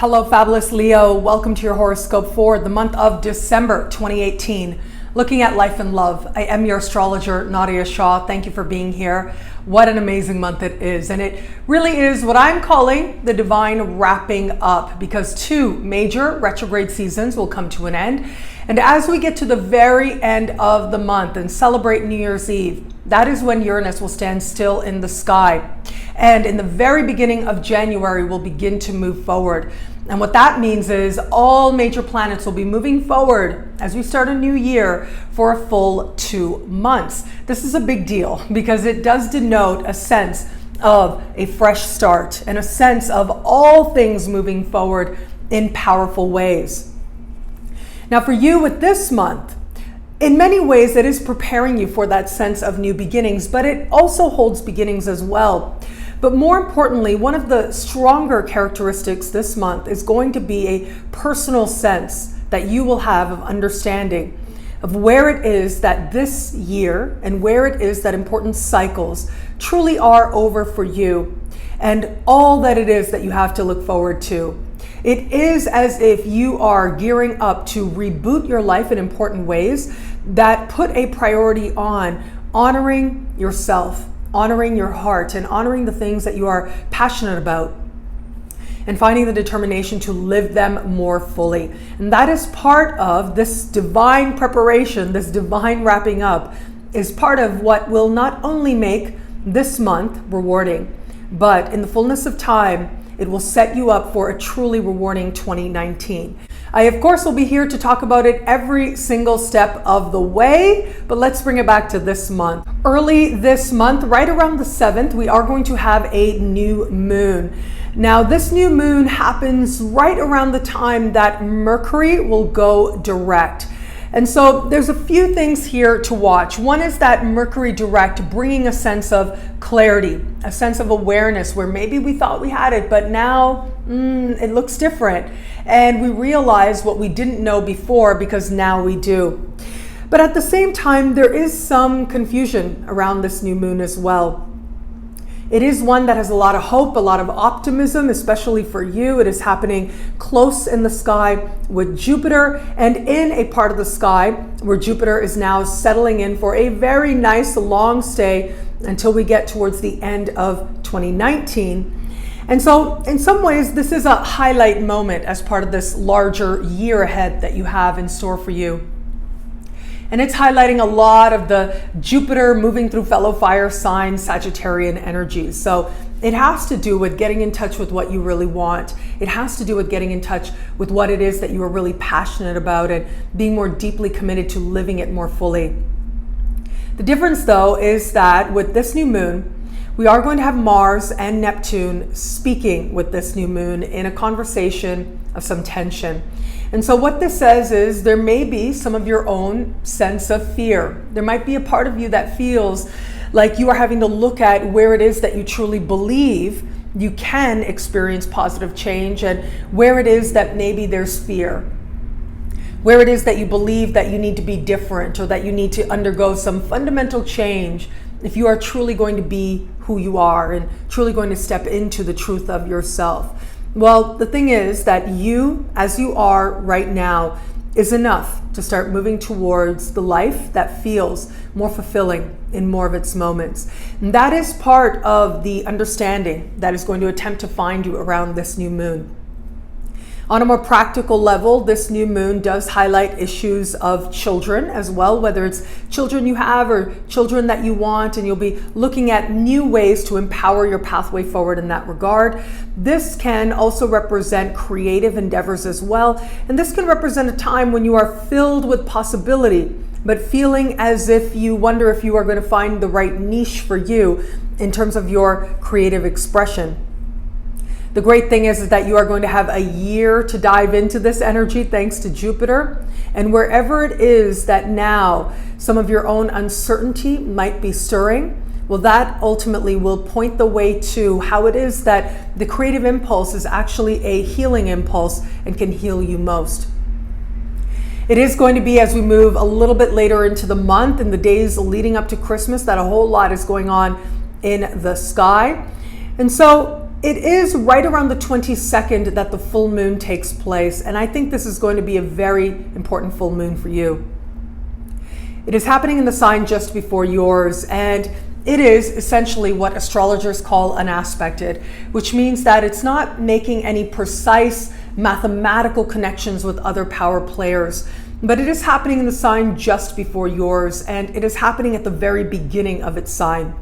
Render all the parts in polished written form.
Hello, Fabulous Leo. Welcome to your horoscope for the month of December 2018. Looking at life and love. I am your astrologer, Nadiya Shah. Thank you for being here. What an amazing month it is. And it really is what I'm calling the divine wrapping up, because two major retrograde seasons will come to an end. And as we get to the very end of the month and celebrate New Year's Eve, that is when Uranus will stand still in the sky. And in the very beginning of January, we'll begin to move forward. And what that means is all major planets will be moving forward as we start a new year for a full 2 months. This is a big deal because it does denote a sense of a fresh start and a sense of all things moving forward in powerful ways. Now for you with this month, in many ways it is preparing you for that sense of new beginnings, but it also holds beginnings as well. But more importantly, one of the stronger characteristics this month is going to be a personal sense that you will have of understanding of where it is that this year and where it is that important cycles truly are over for you and all that it is that you have to look forward to. It is as if you are gearing up to reboot your life in important ways that put a priority on honoring yourself, honoring your heart, and honoring the things that you are passionate about, and finding the determination to live them more fully. And that is part of this divine preparation, this divine wrapping up, is part of what will not only make this month rewarding, but in the fullness of time, it will set you up for a truly rewarding 2019. I, of course, will be here to talk about it every single step of the way, but let's bring it back to this month. Early this month, right around the 7th, we are going to have a new moon. Now, this new moon happens right around the time that Mercury will go direct. And so there's a few things here to watch. One is that Mercury direct bringing a sense of clarity, a sense of awareness where maybe we thought we had it, but now it looks different. And we realize what we didn't know before because now we do. But at the same time, there is some confusion around this new moon as well. It is one that has a lot of hope, a lot of optimism, especially for you. It is happening close in the sky with Jupiter and in a part of the sky where Jupiter is now settling in for a very nice long stay until we get towards the end of 2019. And so in some ways, this is a highlight moment as part of this larger year ahead that you have in store for you. And it's highlighting a lot of the Jupiter moving through fellow fire signs, Sagittarian energies. So it has to do with getting in touch with what you really want. It has to do with getting in touch with what it is that you are really passionate about and being more deeply committed to living it more fully. The difference, though, is that with this new moon, we are going to have Mars and Neptune speaking with this new moon in a conversation of some tension. And so what this says is there may be some of your own sense of fear. There might be a part of you that feels like you are having to look at where it is that you truly believe you can experience positive change and where it is that maybe there's fear. Where it is that you believe that you need to be different or that you need to undergo some fundamental change if you are truly going to be who you are and truly going to step into the truth of yourself. Well, the thing is that you, as you are right now, is enough to start moving towards the life that feels more fulfilling in more of its moments. And that is part of the understanding that is going to attempt to find you around this new moon. On a more practical level, this new moon does highlight issues of children as well, whether it's children you have or children that you want, and you'll be looking at new ways to empower your pathway forward in that regard. This can also represent creative endeavors as well, and this can represent a time when you are filled with possibility, but feeling as if you wonder if you are going to find the right niche for you in terms of your creative expression. The great thing is that you are going to have a year to dive into this energy thanks to Jupiter. And wherever it is that now some of your own uncertainty might be stirring, well, that ultimately will point the way to how it is that the creative impulse is actually a healing impulse and can heal you most. It is going to be, as we move a little bit later into the month, in the days leading up to Christmas, that a whole lot is going on in the sky. And so It is right around the 22nd that the full moon takes place, and I think this is going to be a very important full moon for you. It is happening in the sign just before yours, and it is essentially what astrologers call unaspected, which means that it's not making any precise mathematical connections with other power players, but it is happening in the sign just before yours, and it is happening at the very beginning of its sign.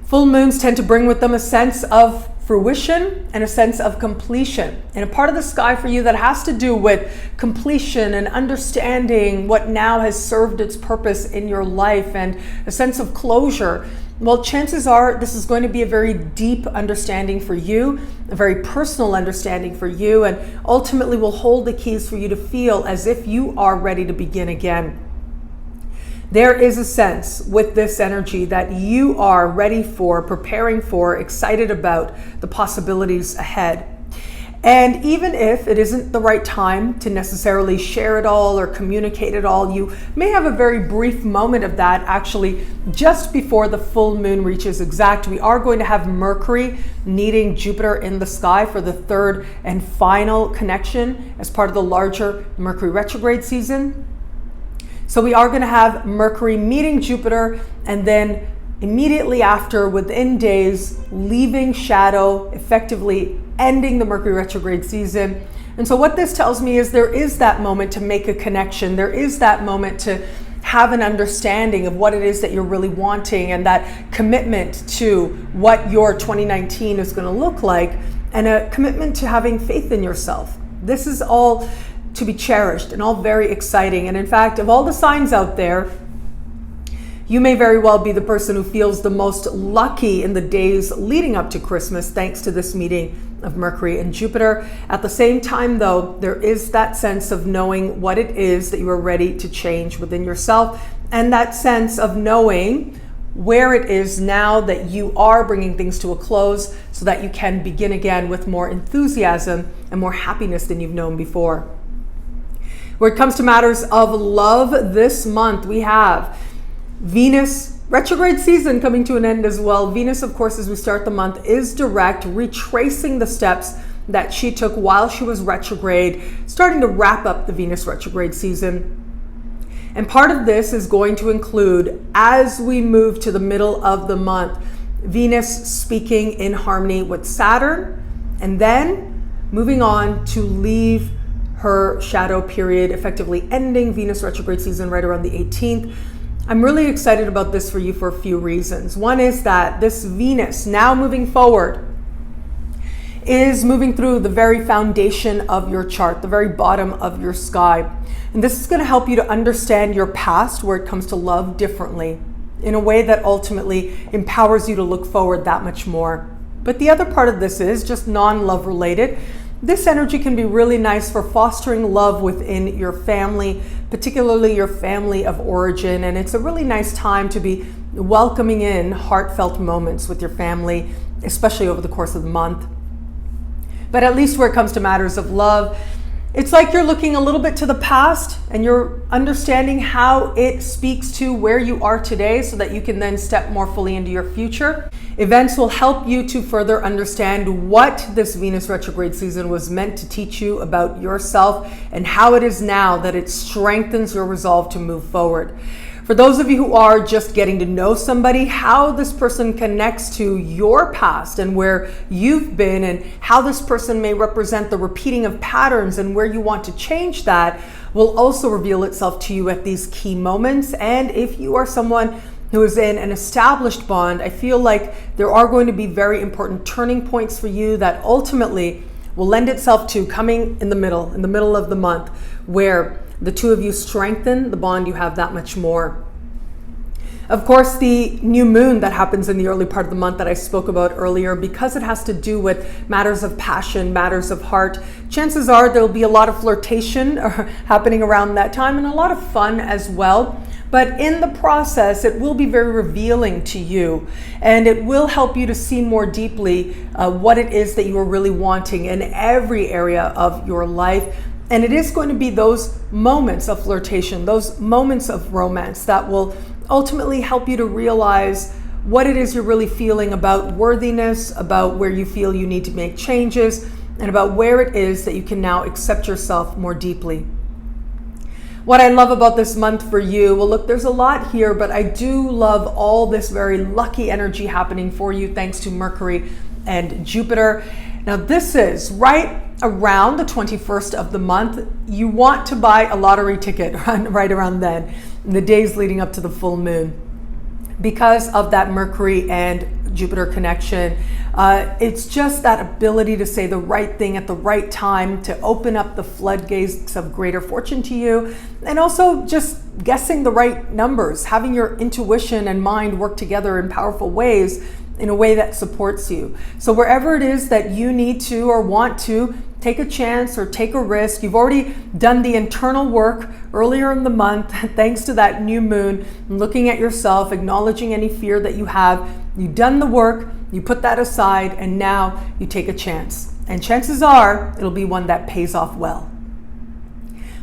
Full moons tend to bring with them a sense of fruition and a sense of completion, and a part of the sky for you that has to do with completion and understanding what now has served its purpose in your life and a sense of closure. Well, chances are this is going to be a very deep understanding for you, a very personal understanding for you, and ultimately will hold the keys for you to feel as if you are ready to begin again. There is a sense with this energy that you are ready for, preparing for, excited about the possibilities ahead. And even if it isn't the right time to necessarily share it all or communicate it all, you may have a very brief moment of that actually just before the full moon reaches exact. We are going to have Mercury meeting Jupiter in the sky for the third and final connection as part of the larger Mercury retrograde season. So we are going to have Mercury meeting Jupiter, and then immediately after, within days, leaving shadow, effectively ending the Mercury retrograde season. And so what this tells me is there is that moment to make a connection. There is that moment to have an understanding of what it is that you're really wanting, and that commitment to what your 2019 is going to look like, and a commitment to having faith in yourself. This is all to be cherished and all very exciting. And in fact, of all the signs out there, you may very well be the person who feels the most lucky in the days leading up to Christmas, thanks to this meeting of Mercury and Jupiter. At the same time, though, there is that sense of knowing what it is that you are ready to change within yourself, and that sense of knowing where it is now that you are bringing things to a close so that you can begin again with more enthusiasm and more happiness than you've known before. Where it comes to matters of love this month, we have Venus retrograde season coming to an end as well. Venus, of course, as we start the month, is direct, retracing the steps that she took while she was retrograde, starting to wrap up the Venus retrograde season. And part of this is going to include, as we move to the middle of the month, Venus speaking in harmony with Saturn, and then moving on to leave her shadow period, effectively ending Venus retrograde season right around the 18th. I'm really excited about this for you for a few reasons. One is that this Venus, now moving forward, is moving through the very foundation of your chart, the very bottom of your sky. And this is going to help you to understand your past where it comes to love differently, in a way that ultimately empowers you to look forward that much more. But the other part of this is just non-love related. This energy can be really nice for fostering love within your family, particularly your family of origin. And it's a really nice time to be welcoming in heartfelt moments with your family, especially over the course of the month. But at least where it comes to matters of love, it's like you're looking a little bit to the past and you're understanding how it speaks to where you are today so that you can then step more fully into your future. Events will help you to further understand what this Venus retrograde season was meant to teach you about yourself and how it is now that it strengthens your resolve to move forward. For those of you who are just getting to know somebody, how this person connects to your past and where you've been, and how this person may represent the repeating of patterns and where you want to change that, will also reveal itself to you at these key moments. And if you are someone who is in an established bond, I feel like there are going to be very important turning points for you that ultimately will lend itself to coming in the middle of the month, where the two of you strengthen the bond you have that much more. Of course, the new moon that happens in the early part of the month that I spoke about earlier, because it has to do with matters of passion, matters of heart, chances are there'll be a lot of flirtation happening around that time and a lot of fun as well. But in the process, it will be very revealing to you, and it will help you to see more deeply what it is that you are really wanting in every area of your life. And it is going to be those moments of flirtation, those moments of romance that will ultimately help you to realize what it is you're really feeling about worthiness, about where you feel you need to make changes, and about where it is that you can now accept yourself more deeply. What I love about this month for you, well, look, there's a lot here, but I do love all this very lucky energy happening for you thanks to Mercury and Jupiter. Now, this is right around the 21st of the month. You want to buy a lottery ticket right around then, in the days leading up to the full moon. Because of that Mercury and Jupiter connection, it's just that ability to say the right thing at the right time, to open up the floodgates of greater fortune to you, and also just guessing the right numbers, having your intuition and mind work together in powerful ways in a way that supports you. So wherever it is that you need to or want to take a chance or take a risk, you've already done the internal work earlier in the month, thanks to that new moon, looking at yourself, acknowledging any fear that you have. You've done the work, you put that aside, and now you take a chance. And chances are it'll be one that pays off well.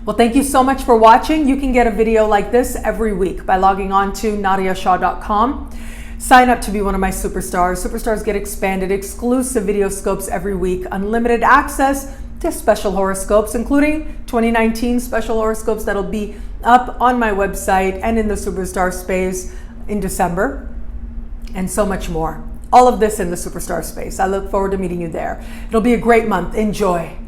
Well, thank you so much for watching. You can get a video like this every week by logging on to nadiyashah.com. Sign up to be one of my superstars. Superstars get expanded, exclusive video scopes every week, unlimited access to special horoscopes, including 2019 special horoscopes that'll be up on my website and in the Superstar space in December, and so much more. All of this in the Superstar space. I look forward to meeting you there. It'll be a great month. Enjoy.